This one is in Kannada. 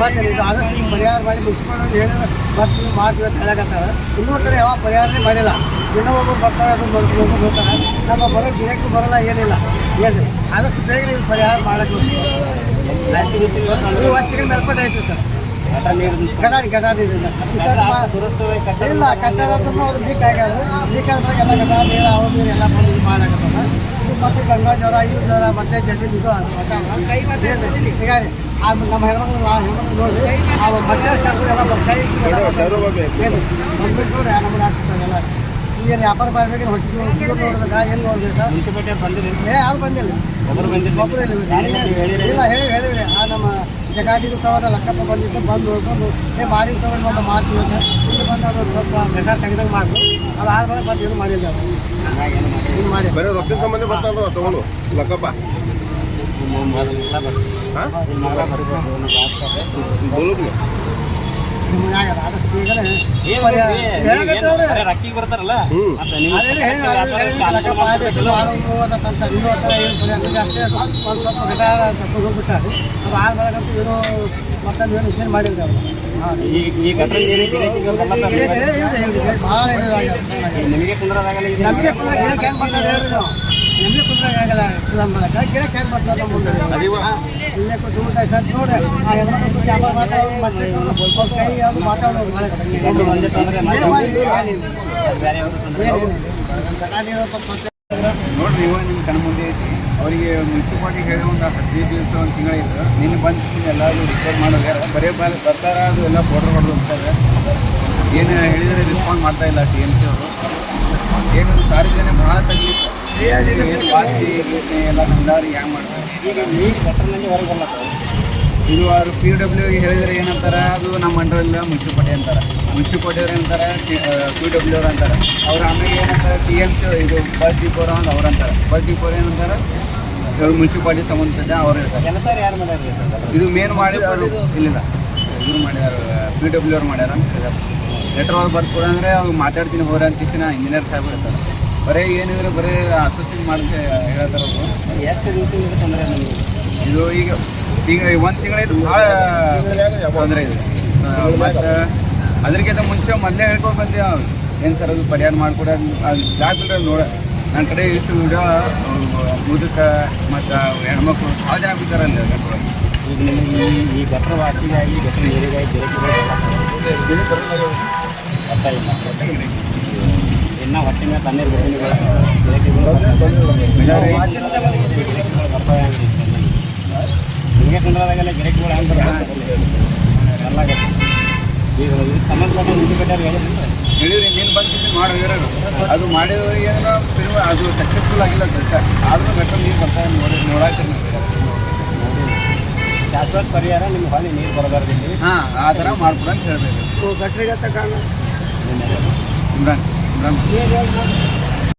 ಮತ್ತೆ ಇದು ಆದಷ್ಟು ಈಗ ಪರಿಹಾರ ಮಾಡಿ ಮುಗಿಸ್ಕೊಂಡು ಹೇಳಿದ್ರೆ ಮತ್ತೆ ನೀವು ಮಾಡ್ತೀವಿ ಅಂತ ಹೇಳಕತ್ತಾರೆ. ಇನ್ನೊಂದು ಕಡೆ ಯಾವ ಪರಿಹಾರನೇ ಮಾಡಿಲ್ಲ. ಇನ್ನೊಬ್ಬರು ಬರ್ತಾರೆ, ಅದು ನೋಡ್ಕೊಂಡು ಹೋಗ್ತಾರೆ. ನಮ್ಮ ಬರೋ ಗಿಡಕ್ಕೂ ಬರೋಲ್ಲ, ಏನಿಲ್ಲ ಏನು ಆದಷ್ಟು ಬೇಗ ನೀವು ಪರಿಹಾರ ಮಾಡೋಕ್ಕೆ ನೀವು 1 ತಿಂಗಳ ಮೇಲ್ಪಟ್ಟು ಆಯ್ತು ಸರ್. ಗಟಾರಿ ಇಲ್ಲ ಕಟ್ಟಡ ಅವ್ರು ಲೀಕ್ ಆಗ್ಯಾರ. ಲೀಕ್ ಆದಾಗ ಎಲ್ಲ ಗಟಾರ ನೀರು ಅವ್ರ ನೀರು ಎಲ್ಲ ಬಂದು ಇದು ಮಾಡಾಕತ್ತದ. ಮತ್ತು ಗಂಗಾ ಜ್ವರ, ಇವು ಜ್ವರ, ಮತ್ತೆ ಜಡ್ಡಿ ಇದು ಈಗ ರೀ ನಮ್ಮ ಹೆಣ್ಮಕ್ಳು ನೋಡಿರಿ ಮತ್ತೆ ಎಲ್ಲ ಕೈ ಏನು ಬಂದ್ಬಿಟ್ಟು ನೋಡಿ ನಮ್ಗೆ ಆಗ್ತದೆ ಎಲ್ಲ. ಏನು ವ್ಯಾಪಾರ ಮಾಡಬೇಕು, ಹೊಟ್ಟೆ ನೋಡ್ಬೇಕಾ ಏನು ನೋಡ್ಬೇಕಾ? ಯಾರು ಬಂದಿಲ್ಲ, ಒಬ್ಬರು ಇಲ್ಲ ಹೇಳಿವ್ರಿ. ನಮ್ಮ ಜಗಾದಿಗೂ ತಗೊಂಡ ಲಕ್ಕಪ್ಪ ಬಂದಿದ್ದು ಬಂದು ನೋಡ್ಕೊಂಡು ಮಾಡಿ ತಗೊಂಡು ಒಂದು ಮಾಡ್ತೀವಿ ಅಂತ ಇಲ್ಲಿ ಬಂದು ಅದು ಸ್ವಲ್ಪ ಬೇಕಾ ತೆಗೆದಾಗ ಮಾಡಿ ಅದು ಆದ್ಮೇಲೆ ಬಂದು ಏನು ಮಾಡಿಲ್ಲ. ಏನು ಮಾಡಿ ಬರೀ ರೊಕ್ಕದ ಸಂಬಂಧ ಬರ್ತಾವ ತಗೊಂಡು ಲಕ್ಕಪ್ಪ ಬರ್ತಾರಲ್ಲ ಹೋಗ್ಬಿಟ್ಟಾರೆ. ಅದು ಆದ್ಮೇಲೆ ಏನೋ ಮತ್ತೊಂದು ಏನು ವಿಚಾರ ಮಾಡಿಲ್ಲ ಅವರು. ನಿಮಗೆ ಕುಂದ್ರಾಗಲ್ಲ, ನಮಗೆ ಕುಂದ್ರ ಗಿಡಕ್ಕೆ ಹೆಂಗೆ ಮಾಡ್ತಾರೆ ಹೇಳ್ರಿ ನಾವು. ನಮಗೆ ಕುಂದ್ರಾಗಲ್ಲ ಗಿಡಕ್ಕೆ ಹೆಂಗೆ ಮಾಡ್ತಾರೆ ನಮ್ಮ ಮುಂದೆ ಇಲ್ಲೇ ಕೂತ್ಕೊಂಡು ಸರ್ ನೋಡಿ ಆ ಹೆಣ್ಮಕ್ಳು ವ್ಯಾಪಾರ ಮಾತಾಡೋದು ಮತ್ತೆ ಕೈ ಅದು ಮಾತಾಡೋದು ನೋಡ್ರಿ ಇವಾಗ ನಿಮ್ಮ ಕಣ್ಣ ಮುಂದೆ ಐತಿ. ಅವರಿಗೆ ಮುನ್ಸಿಪಾಲಿಟಿ ಹೇಳಿ ಒಂದು 15 ದಿವಸ ಒಂದು ತಿಂಗಳಿತ್ತು. ನಿನ್ನೆ ಬಂದು ಎಲ್ಲರೂ ರಿಪೇರ್ ಮಾಡೋಗ್ಯಾರ. ಬರೀ ಸರ್ಕಾರ ಅದು ಎಲ್ಲ ಫೋಟೋ ಹೊಡೆದು ಹೋಗ್ತಾರೆ. ಏನು ಹೇಳಿದರೆ ರೆಸ್ಪಾನ್ಸ್ ಮಾಡ್ತಾ ಇಲ್ಲ TMC ಅವರು. ಏನು ಸಾರ್ವಜನಿಕ ಭಾಳ ತಗ್ಲಿತ್ತು ಎಲ್ಲ ಬಂದವ್ರಿಗೆ ಹ್ಯಾಂಗೆ ಮಾಡ್ತಾರೆ. ಈಗ ನೀರು ಗಟ್ಟರ್ನಲ್ಲಿ ಹೊರಗೆ ಬರಲ್ಲ. ಇದು ಅವರು PW ಹೇಳಿದರೆ ಏನಂತಾರೆ, ಅದು ನಮ್ಮ ಅಂಡರಲ್ಲಿ ಮುನ್ಸಿಪಾಲಿಟಿ ಅಂತಾರೆ. ಮುನ್ಸಿಪಾಲಿಟಿ ಅವ್ರು ಏನಂತಾರೆ, PW ಅವ್ರು ಅಂತಾರೆ. ಅವ್ರು ಆಮೇಲೆ ಏನಂತಾರೆ TMC ಇದು ಬಸ್ ಡಿಪೋ ಅಂತ ಅವ್ರು ಅಂತಾರೆ. ಬಸ್ ಡಿಪೋ ಏನಂತಾರೆ ಇವ್ರು ಮುನ್ಸಿಪಾಲಿಟಿ ಸಂಬಂಧಿಸಿದ ಅವ್ರು ಇರ್ತಾರೆ. ಕೆಲಸ ಯಾರು ಮಾಡ್ಯಾರ? ಇದು ಮೇನ್ ಮಾಡಿದವರು ಇಲ್ಲಿಲ್ಲ, ಇವ್ರು ಮಾಡ್ಯಾರ PW ಅವ್ರು ಮಾಡ್ಯಾರ ಅಂತ ಹೇಳಿದಾರೆ. ಲೆಟರ್ ಅವ್ರು ಬರ್ಕೊಡ ಅಂದರೆ ಅವ್ರು ಮಾತಾಡ್ತೀನಿ ಹೋಗ್ರಿ ಅಂತ ಇಂಜಿನಿಯರ್ ಸಾಹೇಬ್ ಇರ್ತಾರೆ. ಬರೀ ಏನಿದ್ರೆ ಬರೀ ಅಸೋಸಿಯೇಟ್ ಮಾಡಂತ ಹೇಳ್ತಾರೆ ಅವರು. ಎಷ್ಟು ದಿವಸದಿಂದ ತೊಂದರೆ ನಿಮಗೆ? ಇದು ಈಗ 1 ತಿಂಗಳಿಂದ ಭಾಳ ತೊಂದರೆ ಇದೆ. ಮತ್ತು ಅದಕ್ಕಿಂತ ಮುಂಚೆ ಮೊದಲೇ ಹೇಳ್ಕೊಂಡು ಬಂದೆ ಏನು ಸರ್ ಅದು ಪರಿಹಾರ ಮಾಡಿಕೊಡ ಅದು ಜಾಗ ನೋಡ. ನನ್ನ ಕಡೆ ಇಷ್ಟು ವಿಡಿಯೋ ಮುದುಕ ಮತ್ತು ಹೆಣ್ಮಕ್ಳು ಭಾಳ ಜನ ಬಿದ್ದಾರಲ್ಲ ಗಟ್ರ. ಈಗ ನಿಮಗೆ ಈ ಗಟ್ರ ವಾಸಿಗಾಗಿ ಗಟ್ರ ನೀರಿಗಾಗಿ ಬರ್ತಾ ಇಲ್ಲ. ಇನ್ನೂ ಹೊಟ್ಟೆ ಮೇಲೆ ತಣ್ಣೀರು ನಿಮಗೆ ಕುಂದ್ರಾದಾಗೆಲ್ಲ ಗಿರಾಕಿಗಳು ಹೆಂಗೆ ಎಲ್ಲ ಈಗ ಸಂಬಂಧಪಟ್ಟ ಮುನ್ಸಿಪಾಲಿಟಿ ಹೇಳಿರಿ ನೀನು ಬಂದು ಮಾಡೋಗಿರೋದು ಅದು ಮಾಡಿದವ್ರಿಗೆ ಏನೋ ಫಿಲ್ಮ್ ಅದು ಸಕ್ಸಸ್ಫುಲ್ ಆಗಿಲ್ಲ ಸರ್. ಆದರೂ ಗಟ್ರ ನೀರು ಬರ್ತಾ ನೋಡಾಕ್ತೀರಿ ಶಾಶ್ವತ ಪರಿಹಾರ ನಿಮ್ಗೆ ಹೊಳಿ ನೀರು ಬರಬಾರ್ದು. ಹಾಂ ಆ ಥರ ಮಾಡ್ಕೊಡು ಅಂತ ಹೇಳಬೇಕು. ಗಟ್ರಿಗೆ ತಗೊಂಡು ಇಮ್ರಾನ್